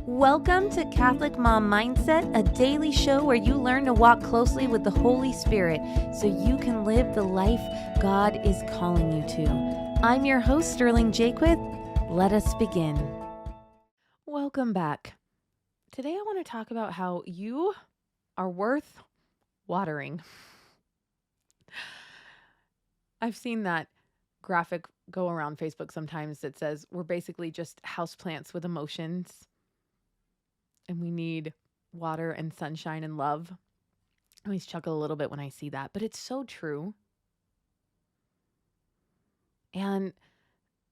Welcome to Catholic Mom Mindset, a daily show where you learn to walk closely with the Holy Spirit so you can live the life God is calling you to. I'm your host, Sterling Jaquith. Let us begin. Welcome back. Today I want to talk about how you are worth watering. I've seen that graphic go around Facebook sometimes that says we're basically just houseplants with emotions. And we need water and sunshine and love. I always chuckle a little bit when I see that, but it's so true. And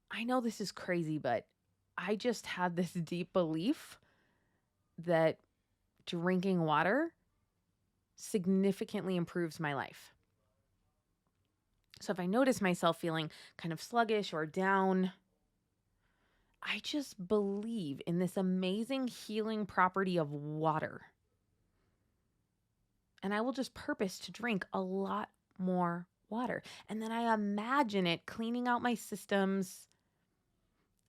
I know this is crazy, but I just had this deep belief that drinking water significantly improves my life. So if I notice myself feeling kind of sluggish or down, I just believe in this amazing healing property of water. And I will just purpose to drink a lot more water. And then I imagine it cleaning out my systems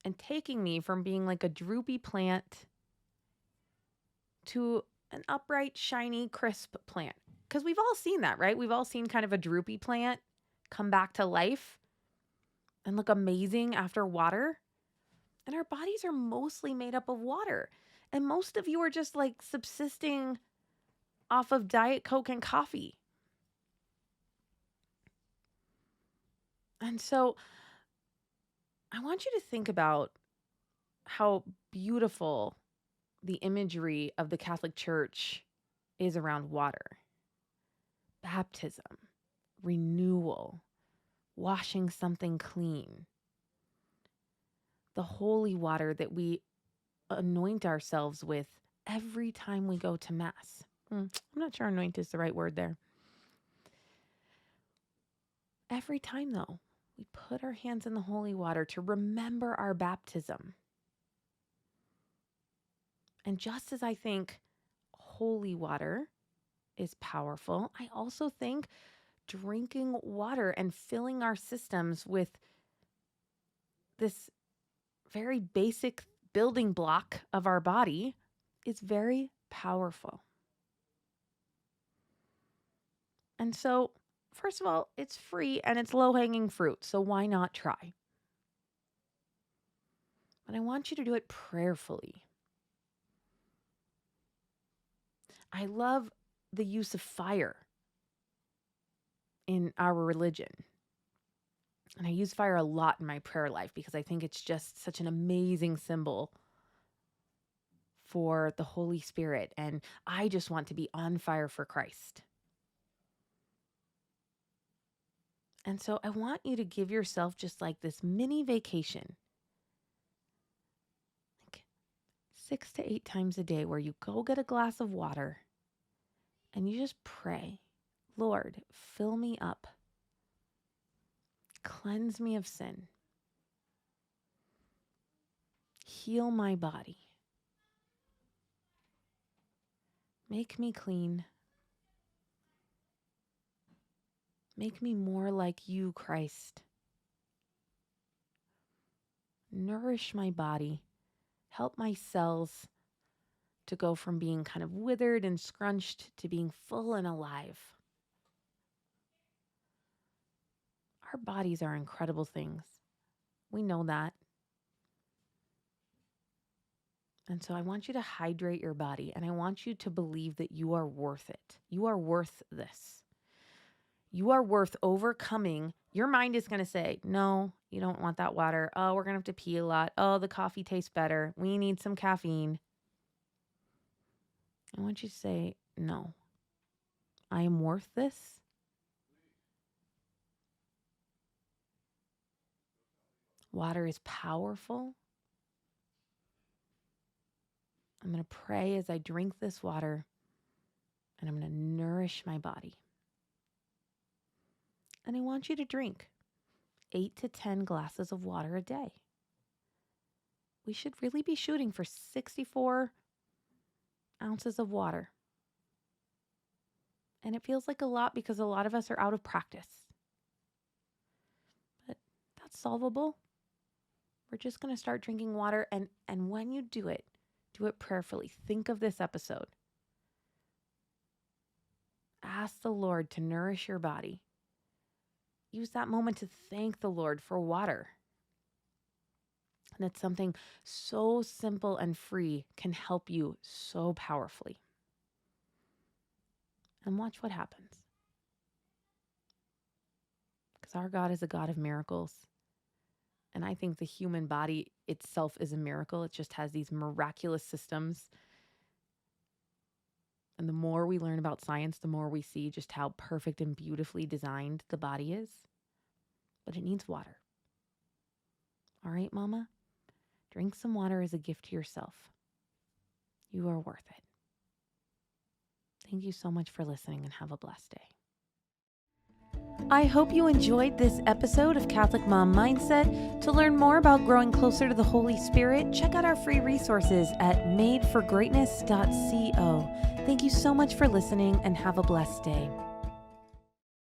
and taking me from being like a droopy plant to an upright, shiny, crisp plant. Because we've all seen that, right? We've all seen kind of a droopy plant come back to life and look amazing after water. And our bodies are mostly made up of water. And most of you are just like subsisting off of Diet Coke and coffee. And so I want you to think about how beautiful the imagery of the Catholic Church is around water. Baptism, renewal, washing something clean. The holy water that we anoint ourselves with every time we go to Mass. I'm not sure anoint is the right word there. Every time, though, we put our hands in the holy water to remember our baptism. And just as I think holy water is powerful, I also think drinking water and filling our systems with this very basic building block of our body is very powerful. And so, first of all, it's free and it's low-hanging fruit, so why not try? But I want you to do it prayerfully. I love the use of fire in our religion. And I use fire a lot in my prayer life because I think it's just such an amazing symbol for the Holy Spirit. And I just want to be on fire for Christ. And so I want you to give yourself just like this mini vacation, like 6 to 8 times a day, where you go get a glass of water and you just pray, Lord, fill me up. Cleanse me of sin. Heal my body. Make me clean. Make me more like you, Christ. Nourish my body. Help my cells to go from being kind of withered and scrunched to being full and alive. Our bodies are incredible things. We know that. And so I want you to hydrate your body, and I want you to believe that you are worth it. You are worth this. You are worth overcoming. Your mind is going to say, no, you don't want that water. Oh, we're going to have to pee a lot. Oh, the coffee tastes better. We need some caffeine. I want you to say, no, I am worth this. Water is powerful. I'm going to pray as I drink this water, and I'm going to nourish my body. And I want you to drink 8 to 10 glasses of water a day. We should really be shooting for 64 ounces of water. And it feels like a lot because a lot of us are out of practice. But that's solvable. We're just going to start drinking water. And when you do it Do it prayerfully. Think of this episode. Ask the Lord to nourish your body. Use that moment to thank the Lord for water. And that something so simple and free can help you so powerfully. And watch what happens. Because our God is a God of miracles. And I think the human body itself is a miracle. It just has these miraculous systems. And the more we learn about science, the more we see just how perfect and beautifully designed the body is. But it needs water. All right, Mama? Drink some water as a gift to yourself. You are worth it. Thank you so much for listening and have a blessed day. I hope you enjoyed this episode of Catholic Mom Mindset. To learn more about growing closer to the Holy Spirit, check out our free resources at madeforgreatness.co. Thank you so much for listening and have a blessed day.